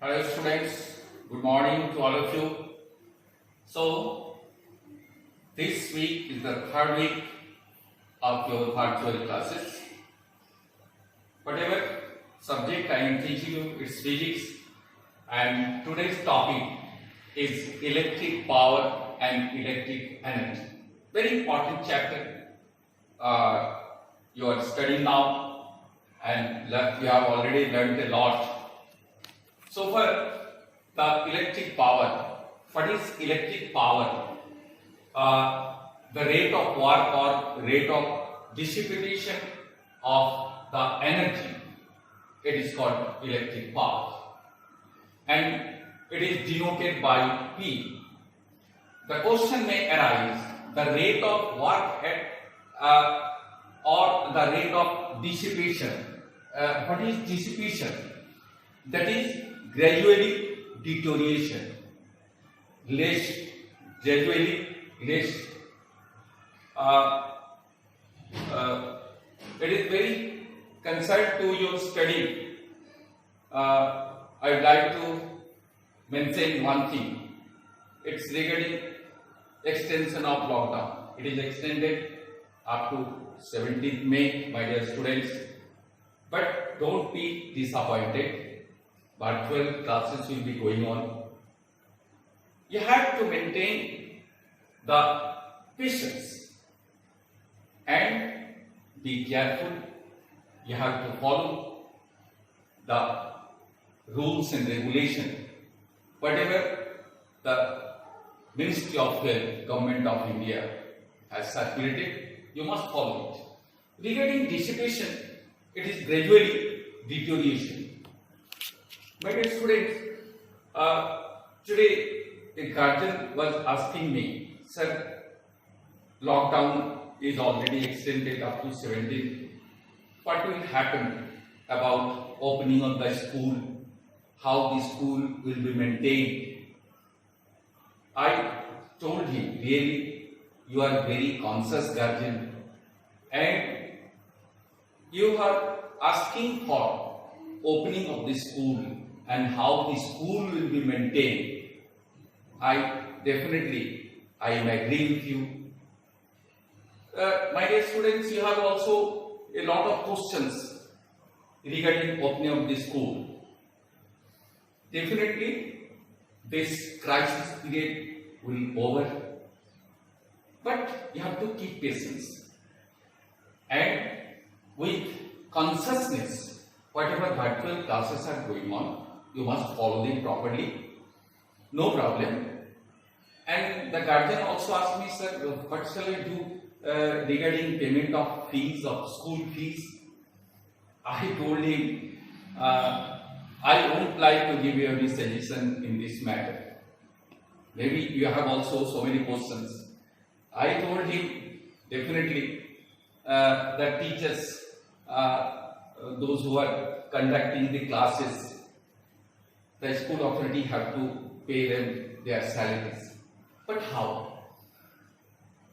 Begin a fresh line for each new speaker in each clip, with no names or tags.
Hello students, good morning to all of you. So, this week is the third week of your virtual classes. Whatever subject I am teaching you, it's physics, and today's topic is electric power and electric energy. Very important chapter you are studying now, and you have already learned a lot. So for the electric power, what is electric power? The rate of work or rate of dissipation of the energy, it is called electric power, and it is denoted by P. The question may arise, the rate of work or the rate of dissipation. What is dissipation? That is gradually deterioration, gradually less. It is very concerned to your study. I would like to mention one thing. It's regarding extension of lockdown. It is extended up to 17th May, my dear students. But don't be disappointed. Virtual classes will be going on. You have to maintain the patience and be careful. You have to follow the rules and regulation. Whatever the Ministry of Health, Government of India has circulated, you must follow it. Regarding dissipation, it is gradually deterioration. My dear students, today a guardian was asking me, sir, lockdown is already extended up to 17th. What will happen about opening of the school? How the school will be maintained? I told him, really, you are very conscious guardian and you are asking for opening of the school and how the school will be maintained. I am agree with you. My dear students, you have also a lot of questions regarding opening of the school. Definitely, this crisis period will be over, but you have to keep patience and with consciousness. Whatever virtual classes are going on, you must follow them properly. No problem. And the guardian also asked me, sir, what shall I do regarding payment of fees, of school fees? I told him, I won't like to give you any suggestion in this matter. Maybe you have also so many questions. I told him, definitely, the teachers, those who are conducting the classes, the school authority have to pay them their salaries. But how?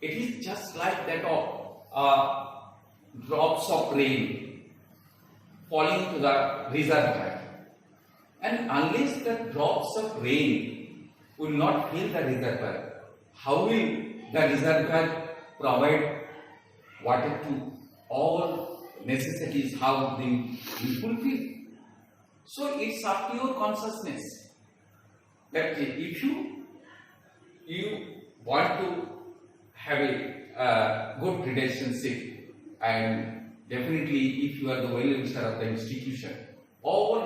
It is just like that of drops of rain falling to the reservoir. And unless the drops of rain will not fill the reservoir, how will the reservoir provide water to all necessities, how they will fulfill? So it's up to your consciousness that if you want to have a good relationship, and definitely if you are the well-wisher of the institution, all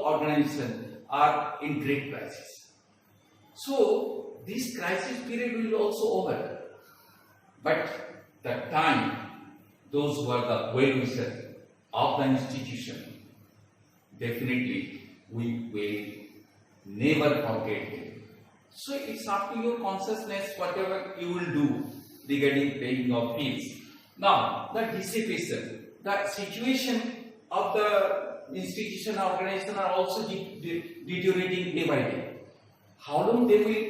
organizations are in great crisis. So this crisis period will also over. But the time, those who are the well-wishers of the institution, definitely we will never forget them. So it's up to your consciousness whatever you will do regarding paying of fees. Now, the dissipation, the situation of the institution or organization are also deteriorating day by day. How long they will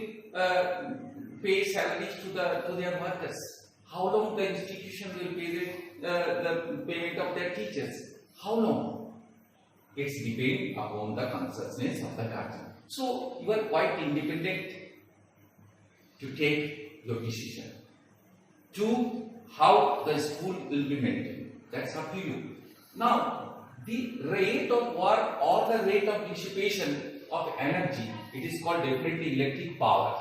pay salaries to their workers? How long the institution will pay the payment of their teachers? How long? It's depend upon the consciousness of the guardian. So you are quite independent to take your decision. To how the school will be maintained, that's up to you. Now, the rate of work or the rate of dissipation of energy, it is called definitely electric power,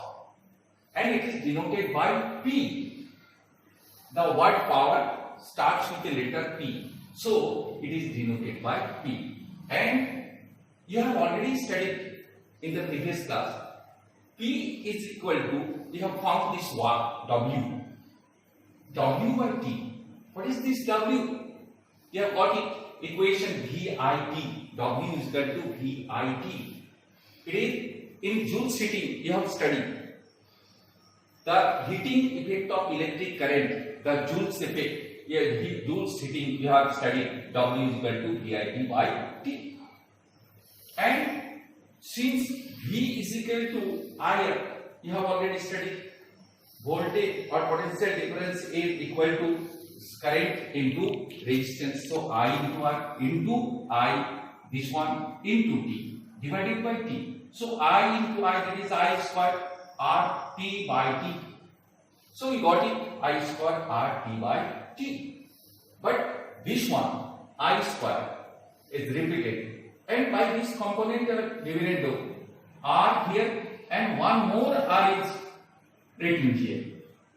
and it is denoted by P. The word power starts with the letter P, so it is denoted by P. And you have already studied in the previous class. P is equal to, you have found this word W. W by T. What is this W? You have got it. Equation VIT. W is equal to VIT. It is in Joule heating. You have studied the heating effect of electric current. The Joule's effect. Joule's heating. You have studied. W is equal to VIT by T. And since V is equal to IR, you have already studied. Voltage or potential difference is equal to current into resistance. So I into R into I, this one into T divided by T. So I into I, that is I square R T by T. So we got it, I square R T by T. But this one I square is repeated, and by this component dividendo R here and one more R is written here,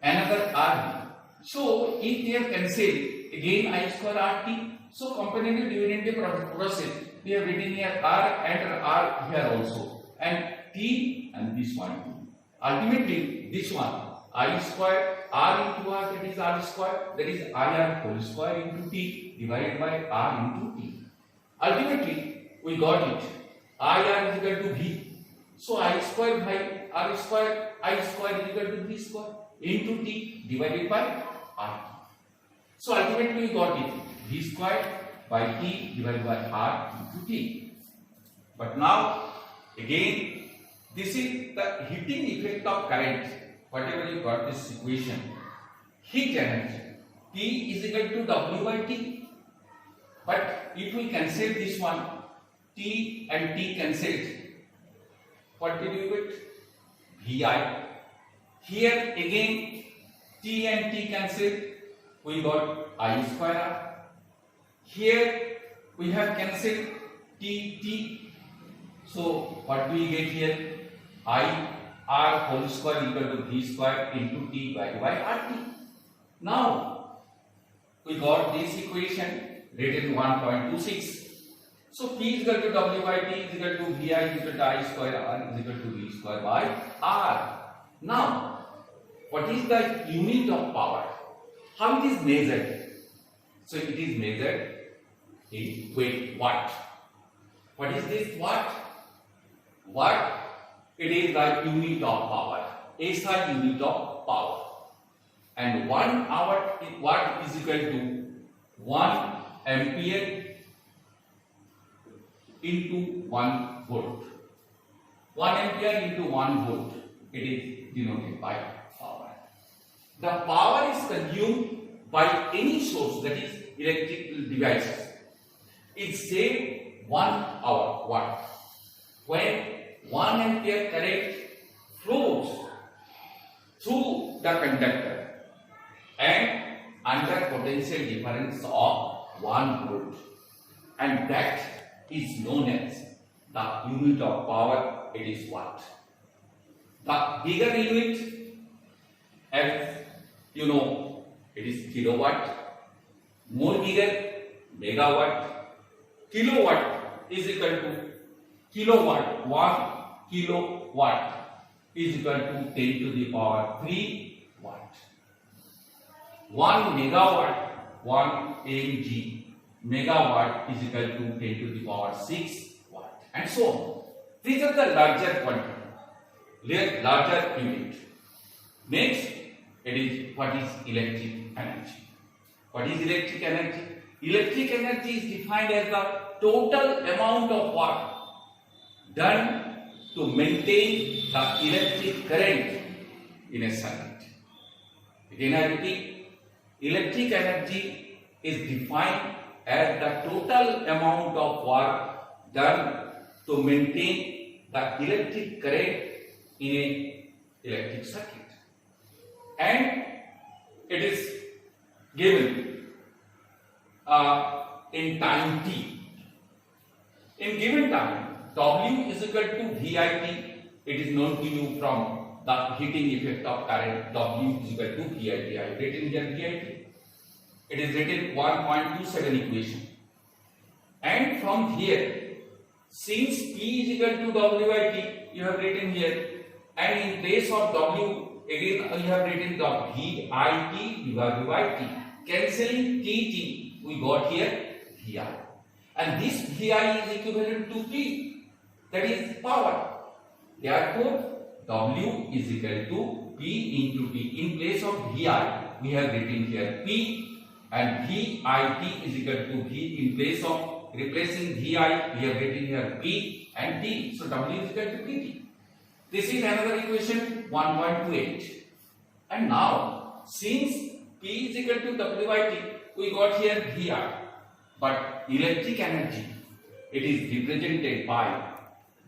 another R. So if they are cancelled, again I square RT. So component dividend process, we have written here R and R here also, and T and this one. Ultimately, this one I square R into R, that is R square, that is IR whole square into T divided by R into T. Ultimately, we got it. IR is equal to V. So I square by R square, I square is equal to V square into T divided by RT. So ultimately we got it, V square by T divided by R into T. But now again, this is the heating effect of current. Whatever you got this equation, heat energy P is equal to W by T. But if we cancel this one, T and T cancelled, what did you get? VI. Here again T and T cancelled, we got I square R. Here we have cancelled T. So what do we get here? I R whole square equal to V square into T by RT. Now we got this equation written 1.26. So P is equal to W by T is equal to VI is equal to I square R is equal to V square by R. Now, what is the unit of power? How it is measured? So it is measured in watt. What is this watt? Watt, it is the unit of power. SI unit of power. And 1 hour watt is equal to 1 ampere into 1 volt. 1 ampere into 1 volt. It is denoted by power. The power is consumed by any source, that is electrical devices. It saves 1 hour watt. When 1 ampere current flows through the conductor and under potential difference of 1 volt, and that is known as the unit of power, it is watt. The bigger unit, as you know, it is kilowatt. More bigger, megawatt. Kilowatt is equal to kilowatt. 1 kilowatt is equal to 10 to the power 3 watt. 1 megawatt, 1 mg. Megawatt is equal to 10 to the power 6 watt, and so on. These are the larger quantity, larger unit. Next, it is what is electric energy. What is electric energy? Electric energy is defined as the total amount of work done to maintain the electric current in a circuit. Again I repeat, electric energy is defined as the total amount of work done to maintain the electric current in a electric circuit, and it is given in time t. In given time, W is equal to VIT. It is known to you from the heating effect of current. W is equal to VIT. I have written here VIT. It is written 1.27 equation. And from here, since P is equal to WIT, you have written here. And in place of W, again you have written the VIT divided by T. Cancelling TT, we got here VI. And this VI is equivalent to P, that is power. Therefore, W is equal to P into T. In place of VI, we have written here P, and VIT is equal to V. In place of replacing VI, we have written here P and T. So W is equal to PT. This is another equation 1.28. And now, since P is equal to WIT, we got here VI. But electric energy, it is represented by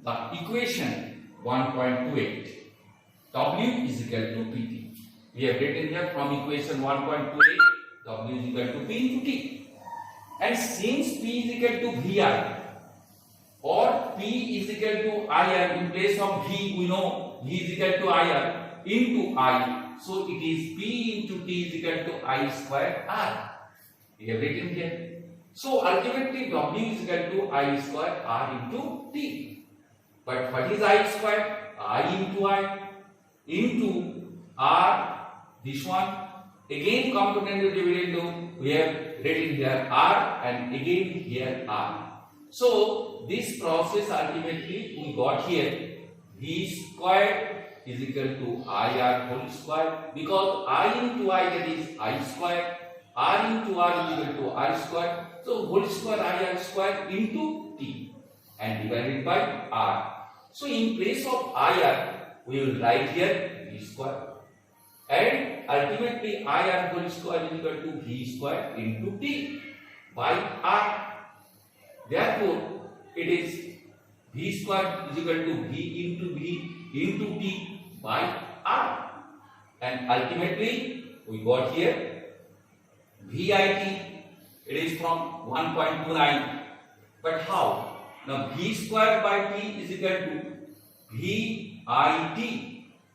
the equation 1.28. W is equal to PT. We have written here from equation 1.28, W is equal to P into T. And since P is equal to VI or P is equal to IR, in place of V, we know V is equal to IR into I. So it is P into T is equal to I square R. We have written here. So ultimately W is equal to I square R into T. But what is I square? I into I into R, this one. Again component is divided into, we have written here R and again here R. So this process ultimately we got here V square is equal to IR whole square, because I into I, that is I square, R into R is equal to R square. So whole square IR square into T and divided by R. So in place of IR, we will write here V square. And ultimately IR whole square is equal to V square into T by R. Therefore, it is V square is equal to V into T by R. And ultimately, we got here VIT. It is from 1.29. But how? Now V square by T is equal to VIT.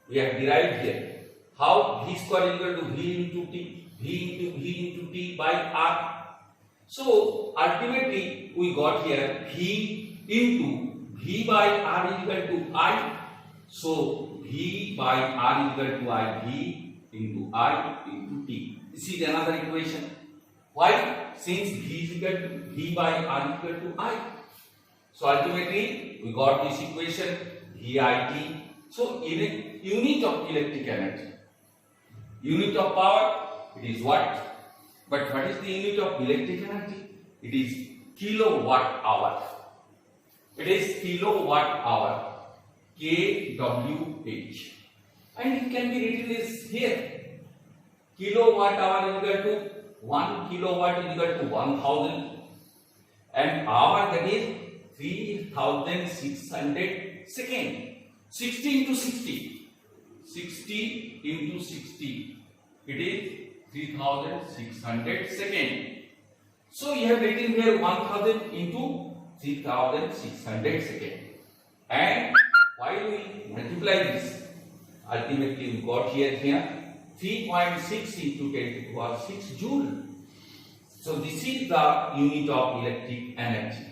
We have derived here. How? V square is equal to V into T, V into T by R. So ultimately we got here V into V by R is equal to I. So V by R is equal to I, V into I into T. This is another equation. Why? Since V is equal to V by R is equal to I. So ultimately we got this equation VIT. So unit of electric energy. Unit of power, it is watt. But what is the unit of electric energy? It is kilowatt hour. It is kilowatt hour. kWh. And it can be written as here. Kilowatt hour is equal to 1 kilowatt is equal to 1000. And hour, that is 3600 second. 60 into 60. 60 into 60. It is 3600 second. So you have written here 1000 into 3600 second. And while we multiply this, ultimately we got here 3.6 into 10 to the power 6 joule. So this is the unit of electric energy.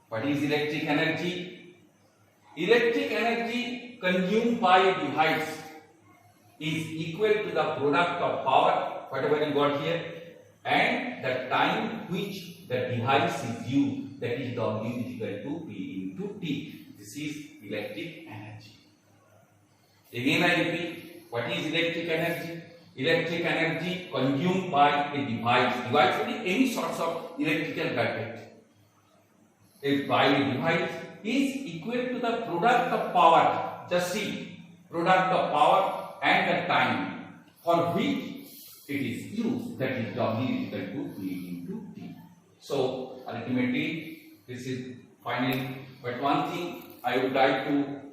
What is electric energy? Electric energy consumed by a device is equal to the product of power, whatever you got here, and the time which the device is used, that is W is equal to P into T. This is electric energy. Again I repeat, what is electric energy? Electric energy consumed by a device. Device means any sorts of electrical gadget. By a device is equal to the product of power. Just see, product of power and the time for which it is used, that is W is equal to P into T. So ultimately this is finally. But one thing I would like to